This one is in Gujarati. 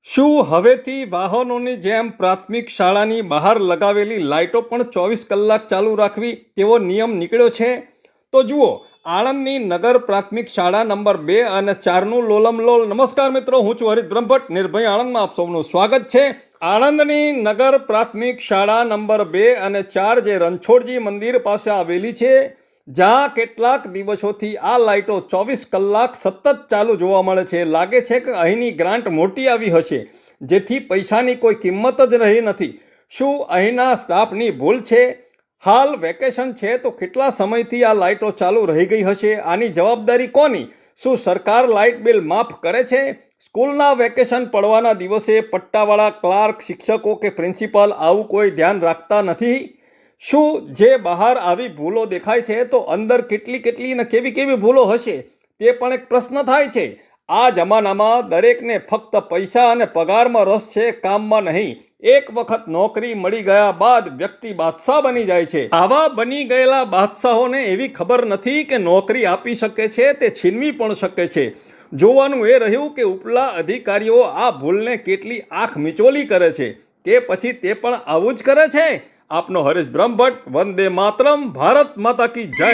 શું હવેથી વાહનોની જેમ પ્રાથમિક શાળાની બહાર લગાવેલી લાઇટો પણ 24 કલાક ચાલુ રાખવી તેવો નિયમ નીકળ્યો છે? તો જુઓ, આણંદની નગર પ્રાથમિક શાળા નંબર 2 અને 4નું લોલમલોલ. નમસ્કાર મિત્રો, હું છું હરીશ બ્રહ્મભટ્ટ. નિર્ભય આણંદમાં આપ સૌનું સ્વાગત છે. આણંદની નગર પ્રાથમિક શાળા નંબર 2 અને 4 જે રણછોડજી મંદિર પાસે આવેલી છે, જ્યાં કેટલાક દિવસોથી આ લાઇટો 24 કલાક સતત ચાલુ જોવા મળે છે. લાગે છે કે અહીંની ગ્રાન્ટ મોટી આવી હશે, જેથી પૈસાની કોઈ કિંમત જ રહી નથી. શું અહીંના સ્ટાફની ભૂલ છે? હાલ વેકેશન છે તો કેટલા સમયથી આ લાઇટો ચાલુ રહી ગઈ હશે? આની જવાબદારી કોની? શું સરકાર લાઇટ બિલ માફ કરે છે? સ્કૂલના વેકેશન પડવાના દિવસે પટ્ટાવાળા ક્લાર્ક, શિક્ષકો કે પ્રિન્સિપાલ આવું કોઈ ધ્યાન રાખતા નથી? શું જે બહાર આવી ભૂલો દેખાય છે તો અંદર કેટલી ને કેવી ભૂલો હશે તે પણ એક પ્રશ્ન થાય છે. આ જમાનામાં દરેકને ફક્ત પૈસા અને પગારમાં રસ છે, કામમાં નહીં. એક વખત નોકરી મળી ગયા બાદ વ્યક્તિ બાદશાહ બની જાય છે. આવા બની ગયેલા બાદશાહોને એવી ખબર નથી કે નોકરી આપી શકે છે તે છીનવી પણ શકે છે. જોવાનું એ રહ્યું કે ઉપલા અધિકારીઓ આ ભૂલને કેટલી આંખ મીચોલી કરે છે કે પછી તે પણ આવું જ કરે છે. આપનો હરીશ બ્રહ્મભટ્ટ. વંદે માતરમ. ભારત માતા કી જય.